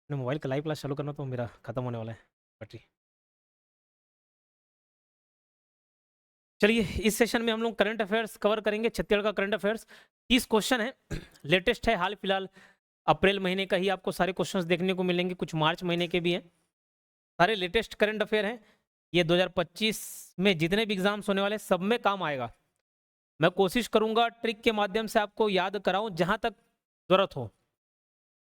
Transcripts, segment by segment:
अपने मोबाइल का live class चालू करना तो मेरा खत्म होने वाला है बैटरी। चलिए, इस सेशन में हम लोग करंट अफेयर्स कवर करेंगे। छत्तीसगढ़ का करंट अफेयर्स 30 क्वेश्चन है, लेटेस्ट है, हाल फिलहाल अप्रैल महीने का ही आपको सारे क्वेश्चंस देखने को मिलेंगे, कुछ मार्च महीने के भी हैं। सारे लेटेस्ट करंट अफेयर हैं। ये 2025 में जितने भी एग्जाम्स होने वाले सब में काम आएगा। मैं कोशिश करूंगा ट्रिक के माध्यम से आपको याद कराऊं जहां तक जरूरत हो।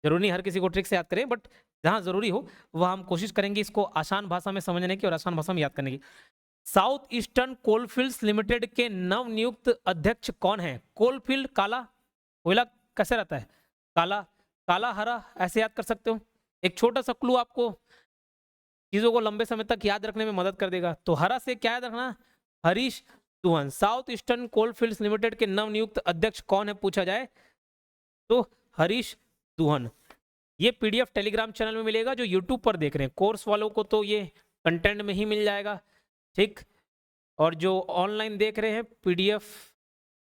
जरूरी नहीं हर किसी को ट्रिक से याद करें, बट जहां जरूरी हो वह हम कोशिश करेंगे इसको आसान भाषा में समझने की और आसान भाषा में याद करने की। साउथ ईस्टर्न कोलफील्ड्स लिमिटेड के नवनियुक्त अध्यक्ष कौन है? कोलफील्ड काला कोयला कैसे रहता है? काला, काला हरा ऐसे याद कर सकते हो। एक छोटा सा क्लू आपको चीजों को लंबे समय तक याद रखने में मदद कर देगा। तो हरा से क्या याद रखना? Harish Duhan. South eastern coalfields limited के नवनियुक्त अध्यक्ष कौन है पूछा जाए तो हरीश दुहन। ये पीडीएफ टेलीग्राम चैनल में मिलेगा। जो यूट्यूब पर देख रहे हैं कोर्स वालों को तो ये कंटेंट में ही मिल जाएगा, ठीक। और जो ऑनलाइन देख रहे हैं पीडीएफ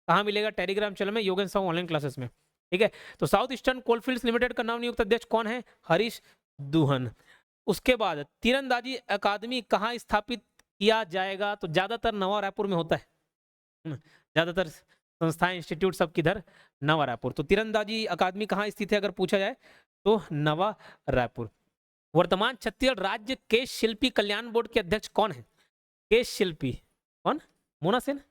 कहाँ मिलेगा? टेलीग्राम चैनल में, योगेश साहू ऑनलाइन क्लासेस में, ठीक है। तो साउथ ईस्टर्न कोलफील्ड्स लिमिटेड का नवनियुक्त अध्यक्ष कौन है? हरीश दुहन। उसके बाद तीरंदाजी अकादमी कहाँ स्थापित किया जाएगा? तो ज्यादातर नवा रायपुर में होता है, ज्यादातर संस्थाएं इंस्टीट्यूट सब किधर? नवा रायपुर। तो तीरंदाजी अकादमी कहाँ स्थित है अगर पूछा जाए तो नवा रायपुर। वर्तमान छत्तीसगढ़ राज्य केश शिल्पी कल्याण बोर्ड के अध्यक्ष कौन है? केश शिल्पी कौन? मोना सेन।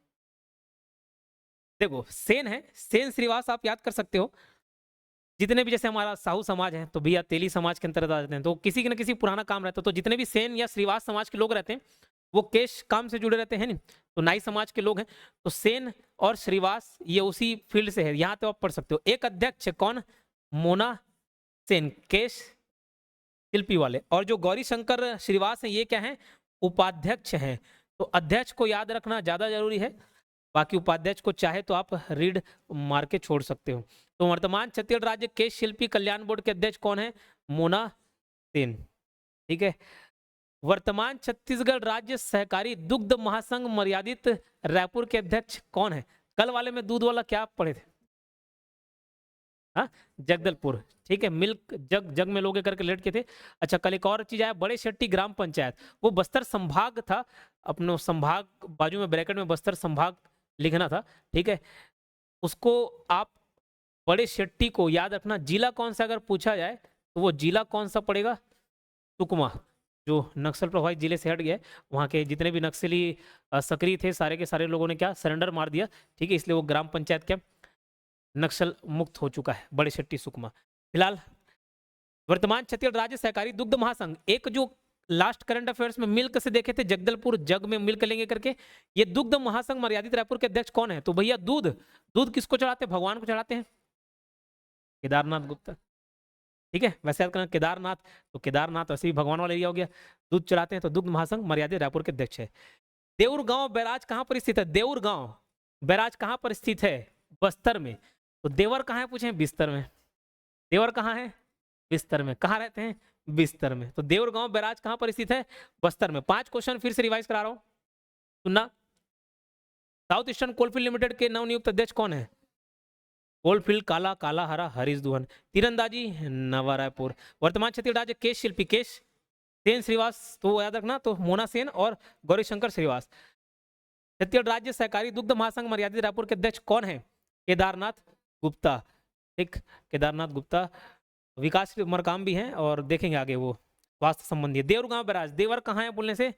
देखो सेन है, सेन श्रीवास आप याद कर सकते हो। जितने भी जैसे हमारा साहू समाज है तो भैया तेली समाज के अंतर्गत आ जाते हैं, तो किसी न किसी पुराना काम रहता है। तो जितने भी सेन या श्रीवास समाज के लोग रहते हैं वो केश काम से जुड़े रहते हैं नहीं। तो नाई समाज के लोग हैं, तो सेन और श्रीवास ये उसी फील्ड से है। यहाँ तो आप पढ़ सकते हो। एक अध्यक्ष कौन? मोना सेन, केश शिल्पी वाले। और जो गौरी शंकर श्रीवास हैं ये क्या है? उपाध्यक्ष हैं। तो अध्यक्ष को याद रखना ज्यादा जरूरी है, बाकी उपाध्यक्ष को चाहे तो आप रीड मार के छोड़ सकते हो। तो वर्तमान छत्तीसगढ़ राज्य केश शिल्पी कल्याण बोर्ड के अध्यक्ष कौन है? मोना सेन, ठीक है। वर्तमान छत्तीसगढ़ राज्य सहकारी दुग्ध महासंघ मर्यादित रायपुर के अध्यक्ष कौन है? कल वाले में दूध वाला क्या आप पढ़े थे? हाँ, जगदलपुर, ठीक है। मिल्क जग, जग में लोगे करके लेट के थे। अच्छा, कल एक और चीज आया, बड़े शेट्टी ग्राम पंचायत, वो बस्तर संभाग था। अपने संभाग बाजू में ब्रैकेट में बस्तर संभाग लिखना था, ठीक है। उसको आप बड़े शेट्टी को याद रखना। जिला कौन सा अगर पूछा जाए तो वो जिला कौन सा पड़ेगा? सुकमा, जो नक्सल प्रभावित जिले से हट गया। वहाँ के जितने भी नक्सली सक्रिय थे सारे के सारे लोगों ने क्या सरेंडर मार दिया, ठीक है। इसलिए वो ग्राम पंचायत क्या नक्सल मुक्त हो चुका है, बड़े शेट्टी सुकमा। फिलहाल वर्तमान छत्तीसगढ़ राज्य सहकारी दुग्ध महासंघ, एक जो लास्ट करंट अफेयर्स में मिल्क से देखे थे जगदलपुर जग में मिल्क लेंगे करके, ये दुग्ध महासंघ मर्यादित रायपुर के अध्यक्ष कौन है? तो भैया दूध, दूध किसको चढ़ाते हैं? भगवान को चढ़ाते हैं, केदारनाथ गुप्ता, ठीक है। वैसे याद करना केदारनाथ, तो केदारनाथ वैसे भी भगवान वाला एरिया हो गया। दूध चढ़ाते हैं तो दुग्ध महासंघ मर्यादित रायपुर के अध्यक्ष है। देऊरगांव बैराज कहां पर स्थित है? देऊरगांव बैराज कहां पर स्थित है? बस्तर में। तो देवर कहां है पूछे? बिस्तर में। देवर कहां है? बिस्तर में। कहां रहते हैं? बिस्तर में। तो देऊरगांव बैराज कहां पर स्थित है? बस्तर में। 5 क्वेश्चन फिर से रिवाइज करा रहा हूं, सुनना। साउथ ईस्टर्न कोलफील्ड लिमिटेड के नवनियुक्त अध्यक्ष कौन है? कोलफील्ड काला, काला हरा हरीश दुहन। तीरंदाजी नवा रायपुर। वर्तमान छत्तीसगढ़ राज्य केश शिल्पी, केश सेन श्रीवास, तो याद रखना, तो मोना सेन और गौरीशंकर श्रीवास। छत्तीसगढ़ राज्य सहकारी दुग्ध महासंघ मर्यादित रायपुर के अध्यक्ष कौन है? केदारनाथ गुप्ता, ठीक। केदारनाथ गुप्ता विकास मरकाम भी हैं और देखेंगे आगे वो स्वास्थ्य संबंधी। देवरगांव बैराज, देवर कहाँ है बोलने से?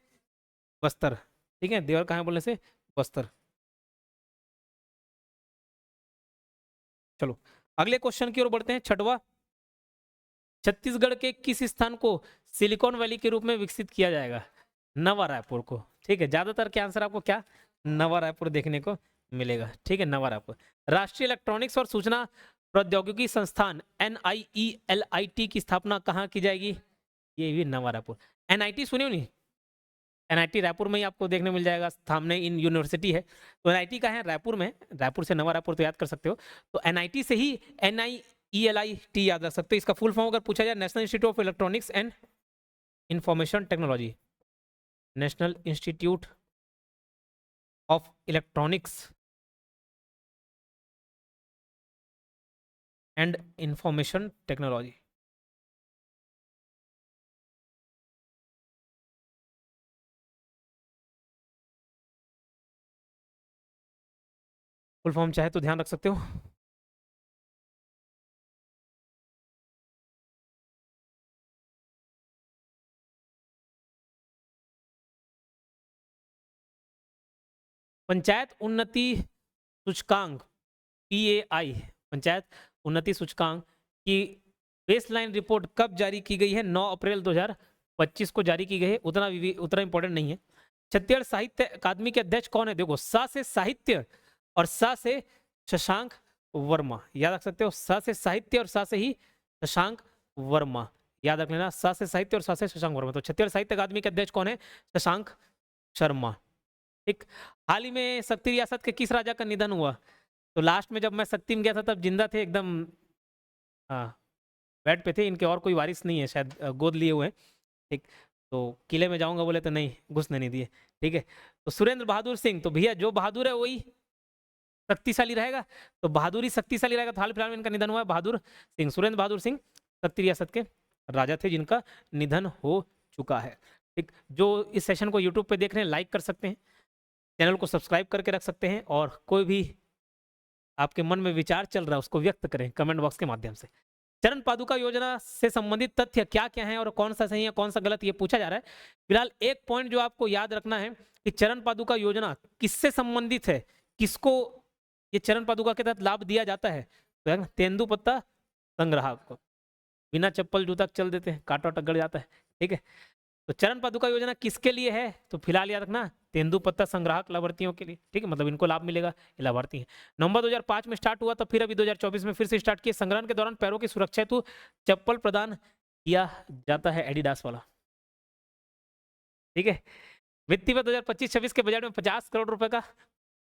बस्तर, ठीक है। देवर कहाँ है बोलने से? बस्तर। चलो अगले क्वेश्चन की ओर बढ़ते हैं। छठवा, छत्तीसगढ़ के किस स्थान को सिलिकॉन वैली के रूप में विकसित किया जाएगा? नवा रायपुर को, ठीक है। ज्यादातर के आंसर आपको क्या नवा रायपुर देखने को मिलेगा, ठीक है। नवा रायपुर। राष्ट्रीय इलेक्ट्रॉनिक्स और सूचना प्रौद्योगिकी संस्थान NIELIT की स्थापना कहाँ की जाएगी? ये भी नवा रायपुर। NIT सुनियो नहीं? NIT रायपुर में ही आपको देखने मिल जाएगा, सामने इन यूनिवर्सिटी है। तो NIT का है रायपुर में, रायपुर से नवा रायपुर तो याद कर सकते हो। तो NIT से ही NIELIT याद रख सकते हो। इसका फुल फॉर्म अगर पूछा जाए national institute of electronics and information technology, national institute of electronics and information technology. Full form चाहे तो ध्यान रख सकते हो। पंचायत उन्नति सूचकांक PAI, पंचायत उन्नति सूचकांक की बेसलाइन रिपोर्ट कब जारी की गई है? 9 अप्रैल 2025 को जारी की गई है। उतना इंपॉर्टेंट नहीं है। छत्तीसगढ़ साहित्य अकादमी के अध्यक्ष कौन है? देखो, सा से साहित्य और सा से शशांक वर्मा, याद रख सकते हो। सा से साहित्य और सा से ही शशांक वर्मा, याद रख लेना। सा से साहित्य और सा से शशांक वर्मा। तो छत्तीसगढ़ साहित्य अकादमी के अध्यक्ष कौन है? शशांक शर्मा। ठीक। हाल ही में शक्ति रियासत के किस राजा का निधन हुआ? तो लास्ट में जब मैं शक्ति में गया था तब जिंदा थे एकदम, हाँ, बेड पे थे। इनके और कोई वारिस नहीं है, शायद गोद लिए हुए हैं। ठीक। तो किले में जाऊंगा बोले तो नहीं, घुसने नहीं दिए। ठीक है। तो सुरेंद्र बहादुर सिंह, तो भैया जो बहादुर है वही शक्तिशाली रहेगा, तो बहादुरी शक्तिशाली रहेगा। तो हाल फिलहाल में इनका निधन हुआ है, बहादुर सिंह, सुरेंद्र बहादुर सिंह शक्ति रियासत के राजा थे जिनका निधन हो चुका है। ठीक। जो इस सेशन को यूट्यूब पे देख रहे हैं लाइक कर सकते हैं, चैनल को सब्सक्राइब करके रख सकते हैं, और कोई भी आपके मन में विचार चल रहा है उसको व्यक्त करें कमेंट बॉक्स के माध्यम से। चरण पादुका योजना से संबंधित तथ्य क्या क्या है और कौन सा सही है कौन सा गलत, ये पूछा जा रहा है। फिलहाल एक पॉइंट जो आपको याद रखना है कि चरण पादुका योजना किससे संबंधित है, किसको ये चरण पादुका के तहत लाभ दिया जाता है? तो तेंदुपत्ता संग्राहक को। बिना चप्पल जूता चल देते हैं, कांटा टकड़ जाता है। ठीक है। तो चरण पादुका योजना किसके लिए है? तो फिलहाल याद रखना, तेंदुपत्ता संग्राहक लाभार्थियों के लिए। ठीक है, मतलब इनको लाभ मिलेगा, ये लाभार्थी है। नवंबर 2005 में स्टार्ट हुआ, तो फिर अभी 2024 में फिर से स्टार्ट किया। संग्रहण के दौरान पैरों की सुरक्षा हेतु चप्पल प्रदान किया जाता है, एडिडास वाला। ठीक है। वित्तीय वर्ष 2025-26 के बजट में 50 करोड़ रुपए का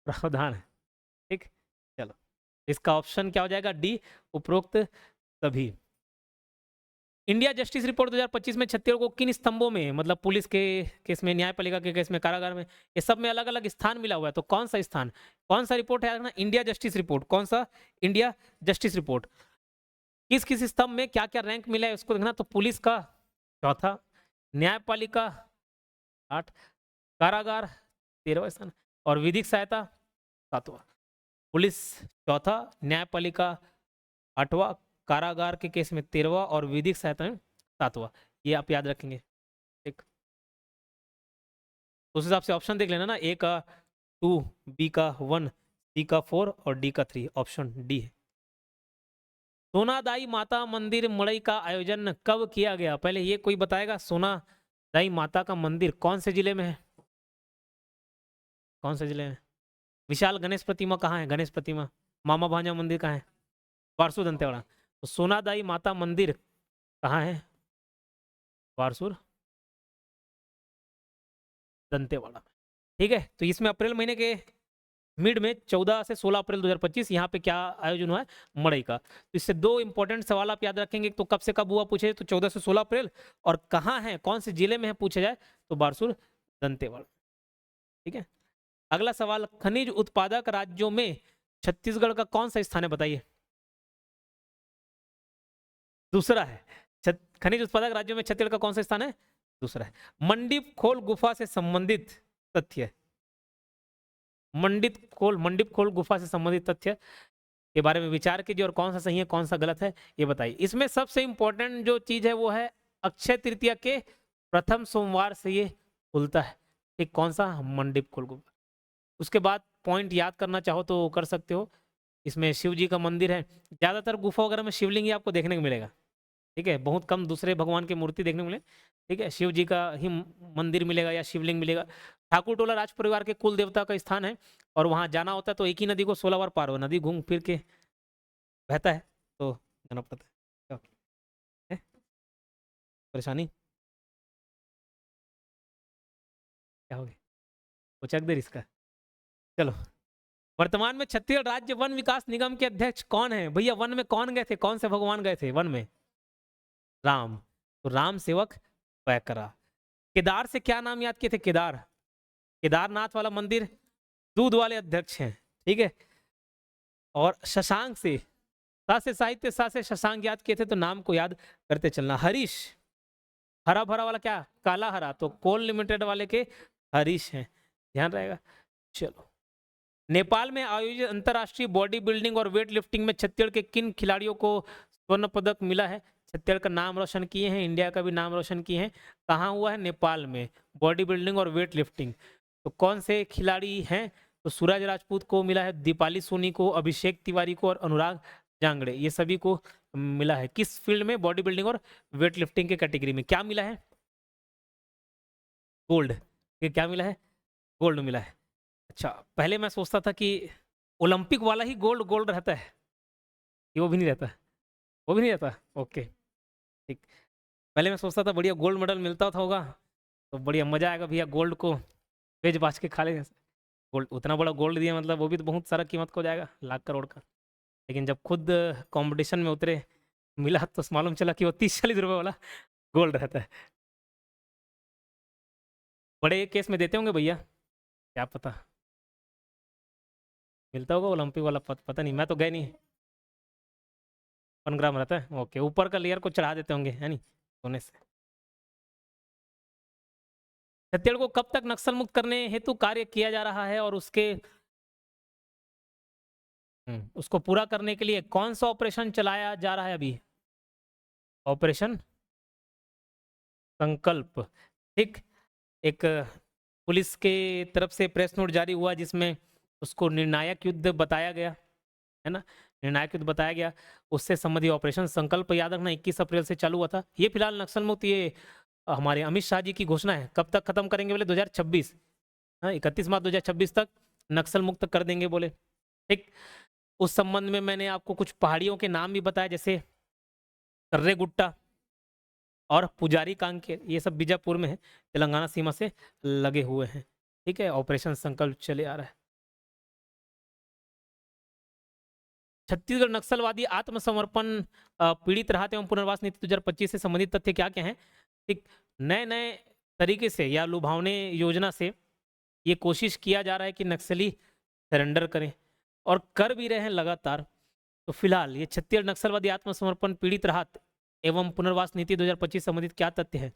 प्रावधान है। ठीक। चलो, इसका ऑप्शन क्या हो जाएगा? डी, उपरोक्त सभी। इंडिया जस्टिस रिपोर्ट 2025 में छत्तीसगढ़ को किन स्तंभों में, मतलब पुलिस के केस में, न्यायपालिका के केस में, कारागार में, ये सब में अलग अलग स्थान मिला हुआ है। तो कौन सा स्थान, कौन सा रिपोर्ट है ना? India justice report. कौन सा? India justice report. किस किस स्तंभ में क्या क्या रैंक मिला है उसको देखना। तो पुलिस का चौथा, न्यायपालिका 8, कारागार 13वां स्थान, और विधिक सहायता 7वां। पुलिस चौथा, न्यायपालिका 8वां, कारागार के केस में 13वां, और विधिक सहायता में 7वां। ये आप याद रखेंगे। ठीक। उस हिसाब से ऑप्शन देख लेना ना, ए का 2, बी का 1, सी का 4 और डी का 3। ऑप्शन डी है। सोनादाई माता मंदिर मड़ई का आयोजन कब किया गया? पहले ये कोई बताएगा, सोनादाई माता का मंदिर कौन से जिले में है? कौन से जिले में? विशाल गणेश प्रतिमा कहाँ है? गणेश प्रतिमा। मामा भांजा मंदिर कहाँ है? वारसू दंतेवाड़ा। तो सोनादाई माता मंदिर कहाँ है? वारसूर दंतेवाड़ा। ठीक है। तो इसमें अप्रैल महीने के मिड में 14 से 16 अप्रैल 2025 यहाँ पे क्या आयोजन हुआ है? मड़ई का। तो इससे दो इंपॉर्टेंट सवाल आप याद रखेंगे। तो कब से कब हुआ पूछे तो 14 से 16 अप्रैल, और कहाँ है, कौन से जिले में है पूछा जाए तो बारसूर दंतेवाड़ा। ठीक है। अगला सवाल, खनिज उत्पादक राज्यों में छत्तीसगढ़ का कौन सा स्थान है? बताइए। दूसरा है। खनिज उत्पादक राज्यों में छत्तीसगढ़ का कौन सा स्थान है? दूसरा है। मंडीप खोल गुफा से संबंधित तथ्य, मंडीप खोल गुफा से संबंधित तथ्य के बारे में विचार कीजिए, और कौन सा सही है कौन सा गलत है ये बताइए। इसमें सबसे इंपॉर्टेंट जो चीज है वो है अक्षय तृतीया के प्रथम सोमवार से ये खुलता है। ठीक। कौन सा? मंडीप खोल गुफा। उसके बाद पॉइंट याद करना चाहो तो कर सकते हो। इसमें शिव जी का मंदिर है। ज्यादातर गुफा वगैरह में शिवलिंग ही आपको देखने को मिलेगा। ठीक है। बहुत कम दूसरे भगवान की मूर्ति देखने को मिले। ठीक है। शिव जी का ही मंदिर मिलेगा या शिवलिंग मिलेगा। ठाकुर टोला राज परिवार के कुल देवता का स्थान है, और वहां जाना होता है तो एक ही नदी को 16 बार पार हो, नदी घूम फिर के बहता है तो जाना पड़ता है। क्या है? परेशानी क्या होगी? वो चक दे इसका। चलो, वर्तमान में छत्तीसगढ़ राज्य वन विकास निगम के अध्यक्ष कौन है? भैया वन में कौन गए थे, कौन से भगवान गए थे वन में? राम। तो राम सेवक पैकरा। केदार से क्या नाम याद किए थे? केदार, केदारनाथ वाला मंदिर, दूध वाले अध्यक्ष हैं। ठीक है। और शशांक से, सा से साहित्य, सा से शशांक याद किए थे, तो नाम को याद करते चलना। हरीश, हरा भरा वाला क्या? काला हरा, तो कोल लिमिटेड वाले के हरीश हैं, ध्यान रहेगा। चलो, नेपाल में आयोजित अंतर्राष्ट्रीय बॉडी बिल्डिंग और वेट लिफ्टिंग में छत्तीसगढ़ के किन खिलाड़ियों को स्वर्ण पदक मिला है? छत्तीसगढ़ का नाम रोशन किए हैं, इंडिया का भी नाम रोशन किए हैं। कहाँ हुआ है? नेपाल में, बॉडी बिल्डिंग और वेट लिफ्टिंग। तो कौन से खिलाड़ी हैं? तो सूरज राजपूत को मिला है, दीपाली सोनी को, अभिषेक तिवारी को और अनुराग जांगड़े, ये सभी को मिला है। किस फील्ड में? बॉडी बिल्डिंग और वेट लिफ्टिंग के कैटेगरी में। क्या मिला है? गोल्ड। ये क्या मिला है? गोल्ड मिला है। अच्छा, पहले मैं सोचता था कि ओलंपिक वाला ही गोल्ड गोल्ड रहता है, कि वो भी नहीं रहता? वो भी नहीं रहता, ओके ठीक। पहले मैं सोचता था बढ़िया गोल्ड मेडल मिलता था होगा तो बढ़िया मजा आएगा भैया, गोल्ड को बेच बाच के खा लेंगे। गोल्ड, उतना बड़ा गोल्ड दिया मतलब वो भी तो बहुत सारा कीमत को जाएगा, लाख करोड़ का। लेकिन जब खुद कंपटीशन में उतरे, मिला तो मालूम चला कि वो 30-40 रुपए वाला गोल्ड रहता है। बड़े केस में देते होंगे भैया, क्या पता मिलता होगा ओलंपिक वाला, पता नहीं, मैं तो गए नहीं। 1 ग्राम रहता है, ओके, ऊपर का लेयर को चढ़ा देते होंगे, है नहीं, सोने से। छत्तीसगढ़ को कब तक नक्सल मुक्त करने हेतु कार्य किया जा रहा है और उसको पूरा करने के लिए कौन सा ऑपरेशन चलाया जा रहा है अभी? ऑपरेशन संकल्प, ठीक। एक पुलिस के तरफ से प्रेस नोट जारी हुआ जिसमें उसको निर्णायक युद्ध बताया गया, है ना, निर्णायक युद्ध बताया गया। उससे संबंधित ऑपरेशन संकल्प याद रखना 21 अप्रैल से चालू हुआ था। ये फिलहाल नक्सल मुक्त, ये हमारे अमित शाह जी की घोषणा है। कब तक खत्म करेंगे बोले? 2026, हाँ, 31 मार्च 2026 तक नक्सल मुक्त कर देंगे बोले, ठीक। उस संबंध में मैंने आपको कुछ पहाड़ियों के नाम भी बताए, जैसे कर्रे गुट्टा और पुजारी कांकेर, ये सब बीजापुर में है, तेलंगाना सीमा से लगे हुए हैं, ठीक है। ऑपरेशन संकल्प चले आ रहा है। छत्तीसगढ़ नक्सलवादी आत्मसमर्पण पीड़ित राहत एवं पुनर्वास नीति 2025 से संबंधित तथ्य क्या क्या हैं? ठीक, नए नए तरीके से या लुभावने योजना से ये कोशिश किया जा रहा है कि नक्सली सरेंडर करें, और कर भी रहे हैं लगातार। तो फिलहाल ये छत्तीसगढ़ नक्सलवादी आत्मसमर्पण पीड़ित राहत एवं पुनर्वास नीति 2025 संबंधित क्या तथ्य है?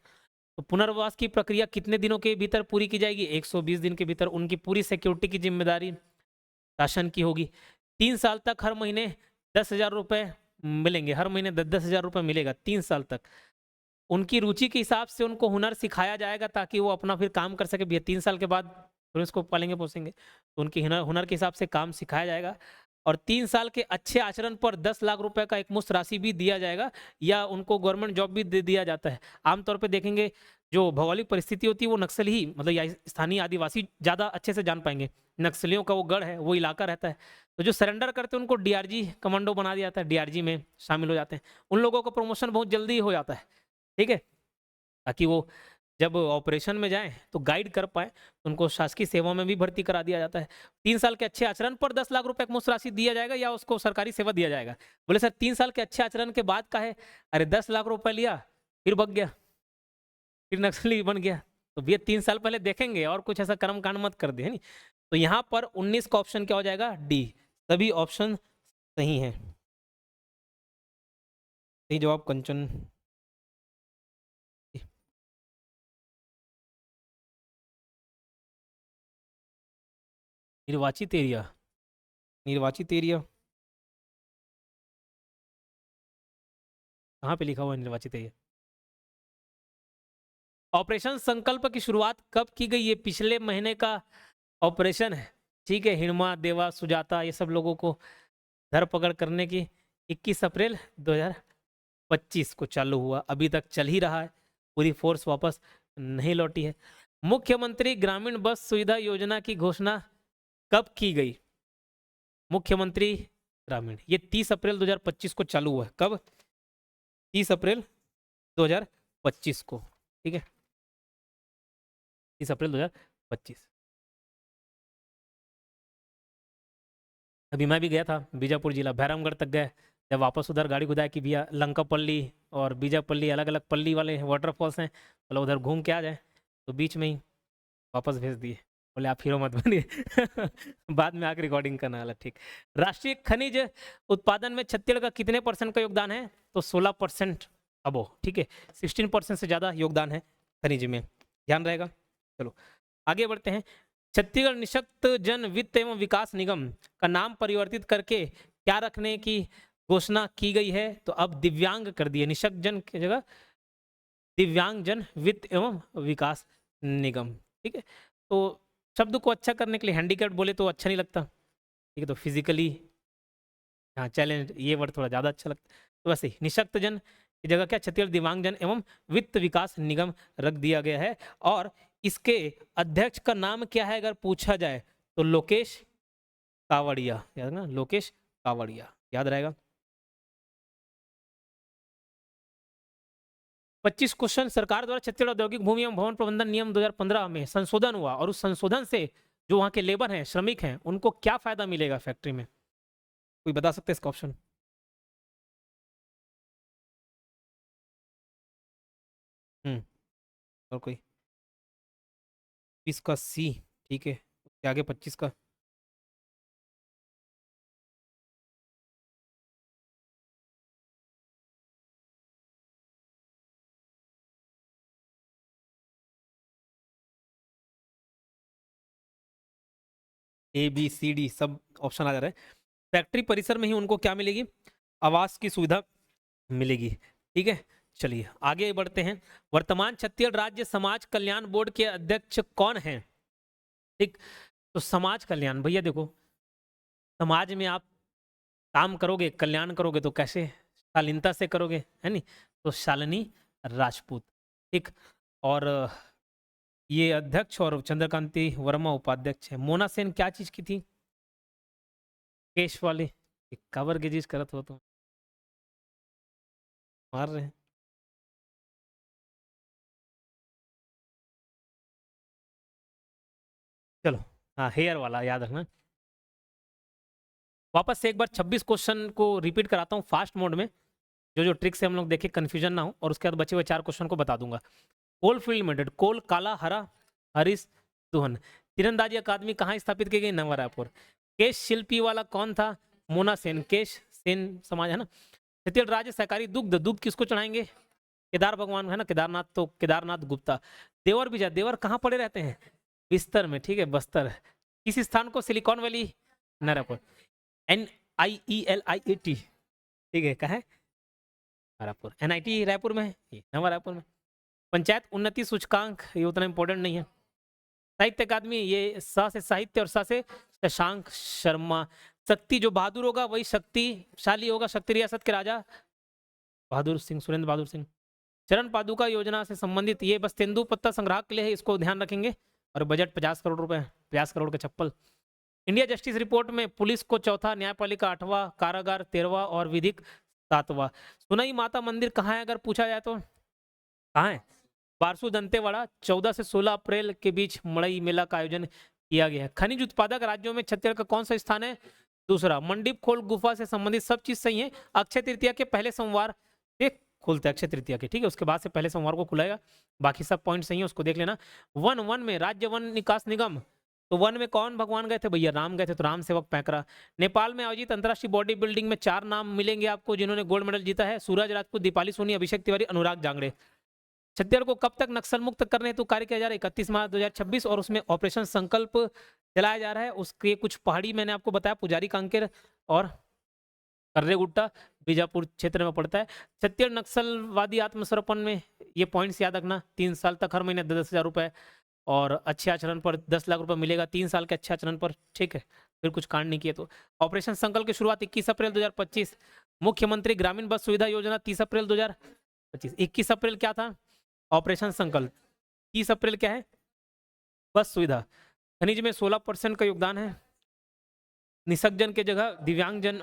तो पुनर्वास की प्रक्रिया कितने दिनों के भीतर पूरी की जाएगी? 120 दिन के भीतर। उनकी पूरी सिक्योरिटी की जिम्मेदारी शासन की होगी। 3 साल तक हर महीने 10,000 रुपए मिलेंगे, हर महीने 10,000 रुपए मिलेगा 3 साल तक। उनकी रुचि के हिसाब से उनको हुनर सिखाया जाएगा ताकि वो अपना फिर काम कर सके भैया। 3 साल के बाद फिर उसको पालेंगे पोसेंगे, तो उनकी हुनर के हिसाब से काम सिखाया जाएगा। और 3 साल के अच्छे आचरण पर 10 लाख रुपए का एक मुश्त राशि भी दिया जाएगा, या उनको गवर्नमेंट जॉब भी दे दिया जाता है। आमतौर पर देखेंगे जो भौगोलिक परिस्थिति होती है वो नक्सल ही, मतलब या स्थानीय आदिवासी ज़्यादा अच्छे से जान पाएंगे। नक्सलियों का वो गढ़ है, वो इलाका रहता है। तो जो सरेंडर करते हैं उनको डीआरजी कमांडो बना दिया जाता है, डीआरजी में शामिल हो जाते हैं। उन लोगों का प्रमोशन बहुत जल्दी हो जाता है, ठीक है, ताकि वो जब ऑपरेशन में जाएं तो गाइड कर पाए। उनको शासकीय सेवा में भी भर्ती करा दिया जाता है। 3 साल के अच्छे आचरण पर 10 लाख रुपए मुफ्त राशि दिया जाएगा, या उसको सरकारी सेवा दिया जाएगा? बोले सर 3 साल के अच्छे आचरण के बाद का है। अरे 10 लाख रुपए लिया, फिर भग गया, फिर नक्सली बन गया, तो भैया 3 साल पहले देखेंगे और कुछ ऐसा कर्म कांड मत कर दे, है नहीं। तो यहाँ पर 19 का ऑप्शन क्या हो जाएगा? डी। सभी ऑप्शन सही हैं। सही जवाब कंचन। निर्वाचित एरिया, निर्वाचित एरिया कहाँ पे लिखा हुआ है निर्वाचित एरिया? ऑपरेशन संकल्प की शुरुआत कब की गई? ये पिछले महीने का ऑपरेशन है, ठीक है। हिड़मा, देवा, सुजाता, ये सब लोगों को धरपकड़ करने की 21 अप्रैल 2025 को चालू हुआ, अभी तक चल ही रहा है। पूरी फोर्स वापस नहीं लौटी है। मुख्यमंत्री ग्रामीण बस सुविधा योजना की घोषणा कब की गई? मुख्यमंत्री ग्रामीण, ये 30 अप्रैल 2025 को चालू हुआ है। कब? 30 अप्रैल 2025 को, ठीक है, 30 अप्रैल 2025। अभी मैं भी गया था बीजापुर जिला, भैरमगढ़ तक गए। जब वापस उधर गाड़ी घुदाया कि भैया लंकापल्ली और बीजापल्ली अलग अलग पल्ली वाले वाटरफॉल्स हैं, बोला उधर घूम के आ जाए, तो बीच में ही वापस भेज दिए। बोले आप हीरो मत बनिए बाद में आकर रिकॉर्डिंग करना वाला, ठीक। राष्ट्रीय खनिज उत्पादन में छत्तीसगढ़ का कितने % का योगदान है? तो 16% अबो, ठीक है, 16% से ज़्यादा योगदान है खनिज में, ध्यान रहेगा। चलो आगे बढ़ते हैं। छत्तीसगढ़ निःशक्त जन वित्त एवं विकास निगम का नाम परिवर्तित करके क्या रखने की घोषणा की गई है? तो अब दिव्यांग कर दिए, निःशक्त जन की जगह दिव्यांग जन वित्त एवं विकास निगम। ठीक है, तो शब्द को अच्छा करने के लिए हैंडीकैप्ड बोले तो अच्छा नहीं लगता, ठीक है, तो फिजिकली, हाँ चैलेंज, ये वर्ड थोड़ा ज्यादा अच्छा लगता है। तो वैसे ही निःशक्त जन की जगह क्या छत्तीसगढ़ दिव्यांगजन एवं वित्त विकास निगम रख दिया गया है। और इसके अध्यक्ष का नाम क्या है अगर पूछा जाए तो लोकेश कावड़िया, याद ना, लोकेश कावड़िया याद रहेगा। 25 क्वेश्चन। सरकार द्वारा छत्तीसगढ़ औद्योगिक भूमि एवं भवन प्रबंधन नियम 2015 में संशोधन हुआ और उस संशोधन से जो वहां के लेबर हैं, श्रमिक हैं, उनको क्या फायदा मिलेगा फैक्ट्री में? कोई बता सकते हैं इसका ऑप्शन? हम्म, और कोई? 20 का सी, ठीक है, उसके आगे 25 का? ए बी सी डी सब ऑप्शन आ जा रहे हैं। फैक्ट्री परिसर में ही उनको क्या मिलेगी? आवास की सुविधा मिलेगी। ठीक है, चलिए आगे बढ़ते हैं। वर्तमान छत्तीसगढ़ राज्य समाज कल्याण बोर्ड के अध्यक्ष कौन हैं? ठीक, तो समाज कल्याण, भैया देखो, समाज में आप काम करोगे, कल्याण करोगे तो कैसे? शालीनता से करोगे, है नहीं? तो शालिनी राजपूत। ठीक, और ये अध्यक्ष और चंद्रकांति वर्मा उपाध्यक्ष है। मोना सेन क्या चीज की थी? केश वाले, कवर की चीज करत हो तो मार रहे हैं। चलो, हाँ हेयर वाला याद रखना। वापस से एक बार 26 क्वेश्चन को रिपीट कराता हूँ फास्ट मोड में, जो जो ट्रिक से हम लोग देखे कंफ्यूजन ना हो, और उसके बाद बचे हुए 4 क्वेश्चन को बता दूंगा। कोल फील्ड लिमिटेड, कोल, काला, हरा, हरीश, दुहन। तीरंदाजी अकादमी कहाँ स्थापित की गई? नवा रायपुर। केश शिल्पी वाला कौन था? मोना सेन, केश सेन समाज है ना। छत्तीसगढ़ राज्य सहकारी दुग्ध, दूध किसको चढ़ाएंगे? केदार भगवान है ना, केदारनाथ, तो केदारनाथ गुप्ता। देवर बीजा, देवर कहाँ पड़े रहते हैं? बिस्तर में, ठीक है, बस्तर। किस स्थान को सिलिकॉन वैली? नारायणपुर। NIELIAT, ठीक है, कहा है? रायपुर। NIT रायपुर में है, ये नवा रायपुर में। पंचायत उन्नति सूचकांक, ये उतना इंपॉर्टेंट नहीं है। साहित्य अकादमी, ये सा से साहित्य और सा से शशांक शर्मा। शक्ति, जो बहादुर होगा वही शक्तिशाली होगा, शक्ति रियासत के राजा बहादुर सिंह, सुरेंद्र बहादुर सिंह। चरण पादुका योजना से संबंधित, ये बस तेंदु पत्ता संग्रह के लिए है, इसको ध्यान रखेंगे। और बजट 50 करोड़ रुपए, 50 करोड़ के चप्पल। इंडिया जस्टिस रिपोर्ट में पुलिस को चौथा, न्यायपालिका 8वां, कारागार 13वां और विधिक 7वां। सुनई माता मंदिर कहाँ है अगर पूछा जाए तो? कहाँ है? बारसू दंतेवाड़ा। 14 से 16 अप्रैल के बीच मड़ई मेला का आयोजन किया गया है। खनिज उत्पादक राज्यों में छत्तीसगढ़ का कौन सा स्थान है? दूसरा। मंडीप खोल गुफा से संबंधित सब चीज सही है। अक्षय तृतीया के पहले सोमवार से खुलता है, अक्षय तृतीया के, ठीक है, उसके बाद से पहले सोमवार को खुलेगा। बाकी सब पॉइंट सही है, उसको देख लेना। वन, वन में राज्य वन विकास निगम, तो वन में कौन भगवान गए थे? भैया राम गए थे, तो राम सेवक पैकरा। नेपाल में आयोजित अंतरराष्ट्रीय बॉडी बिल्डिंग में 4 नाम मिलेंगे आपको जिन्होंने गोल्ड मेडल जीता है। सूरज राजपूत, दीपाली सोनी, अभिषेक तिवारी, अनुराग जांगड़े। छत्तीसगढ़ को कब तक नक्सल मुक्त करने हेतु कार्य किया जा रहा है? 31 मार्च 2026, और उसमें ऑपरेशन संकल्प चलाया जा रहा है। उसके कुछ पहाड़ी मैंने आपको बताया, पुजारी कांकेर और कर्रेगुट्टा बीजापुर क्षेत्र में पड़ता है। छत्तीसगढ़ नक्सलवादी आत्मसमर्पण में, ये पॉइंट्स याद रखना, 3 साल तक हर महीने 10,000 रुपए, और अच्छे आचरण पर 10 लाख रुपए मिलेगा 3 साल के अच्छे आचरण पर, ठीक है, फिर कुछ कांड नहीं किए तो। ऑपरेशन संकल्प की शुरुआत 21 अप्रैल 2025। मुख्यमंत्री ग्रामीण बस सुविधा योजना 30 अप्रैल 2025। 21 अप्रैल क्या था? ऑपरेशन संकल्प। 30 अप्रैल क्या है? बस सुविधा। खनिज में 16% का योगदान है। निःशक्त जन के जगह दिव्यांग जन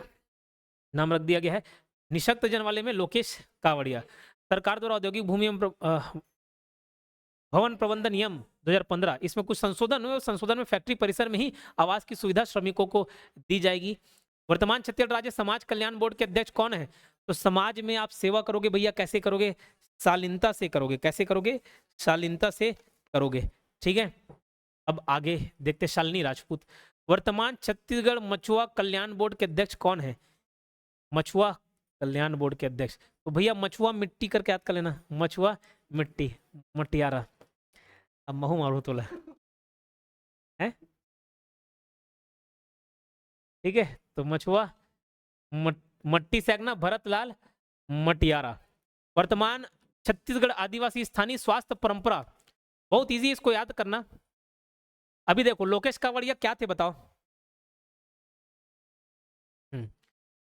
नाम रख दिया गया है। निःशक्त जन वाले में लोकेश कावड़िया। सरकार द्वारा औद्योगिक भूमि एवं भवन प्रबंधन नियम 2015, इसमें कुछ संशोधन हुए, संशोधन में फैक्ट्री परिसर में ही आवास की सुविधा श्रमिकों को दी जाएगी। वर्तमान छत्तीसगढ़ राज्य समाज कल्याण बोर्ड के अध्यक्ष कौन है? तो समाज में आप सेवा करोगे भैया, कैसे करोगे? शालीनता से करोगे। कैसे करोगे? शालीनता से करोगे, ठीक है। अब आगे देखते शालिनी राजपूत। वर्तमान छत्तीसगढ़ मछुआ कल्याण बोर्ड के अध्यक्ष कौन है? मछुआ कल्याण बोर्ड के अध्यक्ष, तो भैया मछुआ मिट्टी करके याद कर लेना, मछुआ मिट्टी, मटियारा। अब महू मारू तोला। है, ठीक है। तो मछुआ, मट्टी सेकना, भरतलाल मटियारा। वर्तमान छत्तीसगढ़ आदिवासी स्थानीय स्वास्थ्य परंपरा, बहुत इजी इसको याद करना। अभी देखो लोकेश कावड़िया क्या थे बताओ।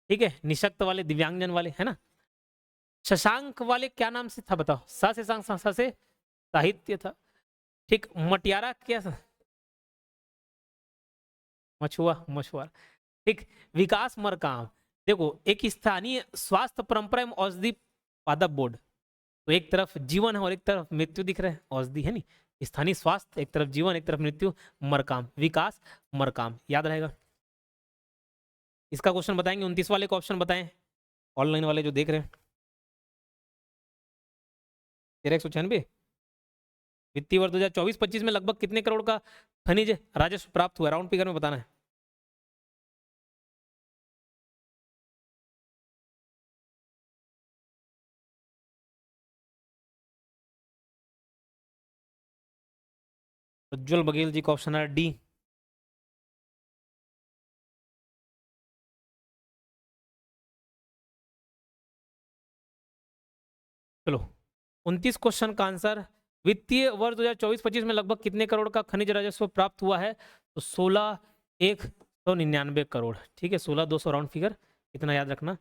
ठीक है, निशक्त वाले, दिव्यांगजन वाले, है ना। शशांक वाले क्या नाम से था बताओ, सा से सांग, सा से साहित्य था। ठीक, मटियारा क्या था? मछुआ, मछुआरा। ठीक, विकास मरकाम, देखो एक स्थानीय स्वास्थ्य परंपरा एवं औषधि पादप बोर्ड, तो एक तरफ जीवन है और एक तरफ मृत्यु दिख रहा है, औषधि है नहीं, स्थानीय स्वास्थ्य एक तरफ जीवन एक तरफ मृत्यु, मरकाम, विकास मरकाम, याद रहेगा। इसका क्वेश्चन बताएंगे, 29 वाले का ऑप्शन बताएं, ऑनलाइन वाले जो देख रहे हैं। 1396। वित्तीय वर्ष 2024-25 में लगभग कितने करोड़ का खनिज राजस्व प्राप्त हुआ, राउंड फिगर में बताना है। उज्जवल बघेल जी का ऑप्शन है डी। चलो 29 क्वेश्चन का आंसर, वित्तीय वर्ष 2024-25 में लगभग कितने करोड़ का खनिज राजस्व प्राप्त हुआ है, तो 16,199 करोड़, ठीक है, 16,200 राउंड फिगर, इतना याद रखना।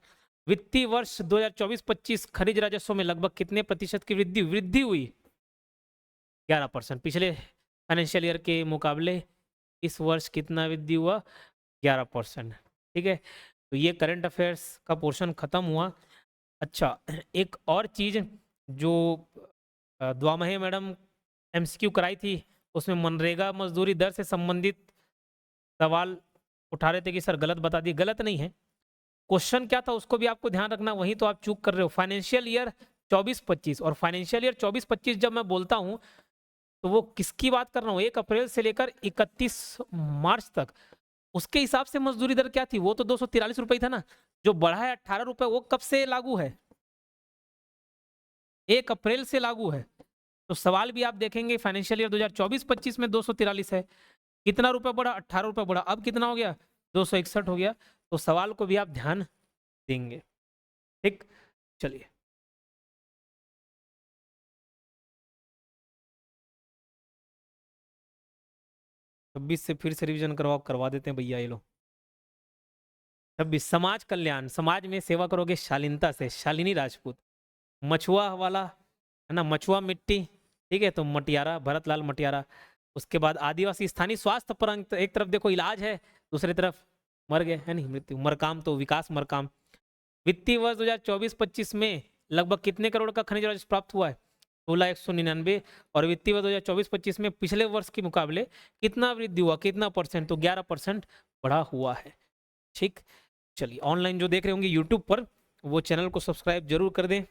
वित्तीय वर्ष 2024-25 खनिज राजस्व में लगभग कितने प्रतिशत की वृद्धि वृद्धि हुई, 11%। पिछले फाइनेंशियल ईयर के मुकाबले इस वर्ष कितना वृद्धि हुआ, 11%, ठीक है। तो ये करंट अफेयर्स का पोर्शन खत्म हुआ। अच्छा, एक और चीज जो द्वामही मैडम एमसीक्यू कराई थी, उसमें मनरेगा मजदूरी दर से संबंधित सवाल उठा रहे थे कि सर गलत बता दिए, गलत नहीं है। क्वेश्चन क्या था उसको भी आपको ध्यान रखना, वही तो आप चूक कर रहे हो। फाइनेंशियल ईयर 24-25, और फाइनेंशियल ईयर 24-25 जब मैं बोलता हूं तो वो किसकी बात कर रहा हूँ, 1 अप्रैल से लेकर 31 मार्च तक। उसके हिसाब से मजदूरी दर क्या थी, वो तो 243 रुपए था ना। जो बढ़ा है 18 रुपए, वो कब से लागू है, 1 अप्रैल से लागू है। तो सवाल भी आप देखेंगे फाइनेंशियल ईयर 2024-25 में 243 है, कितना रुपए बढ़ा, 18 रुपए बढ़ा, अब कितना हो गया, 261 हो गया। तो सवाल को भी आप ध्यान देंगे, ठीक। चलिए, 26 से फिर से रिवीजन करवाओ, करवा देते हैं भैया ये लोग। 26 समाज कल्याण, समाज में सेवा करोगे शालीनता से, शालिनी राजपूत। मछुआ वाला है ना, मछुआ मिट्टी, ठीक है, तो मटियारा, भरतलाल मटियारा। उसके बाद आदिवासी स्थानीय स्वास्थ्य पर, एक तरफ देखो इलाज है, दूसरी तरफ मर गए, है नहीं, मृत्यु, मरकाम, तो विकास मरकाम। वित्तीय वर्ष 2024-25 में लगभग कितने करोड़ का खनिज राजस्व प्राप्त हुआ है, 16,199। और वित्तीय वर्ष 2024-25 में पिछले वर्ष के मुकाबले कितना वृद्धि हुआ, कितना परसेंट, तो 11% बढ़ा हुआ है, ठीक। चलिए, ऑनलाइन जो देख रहे होंगे यूट्यूब पर, वो चैनल को सब्सक्राइब जरूर कर दें।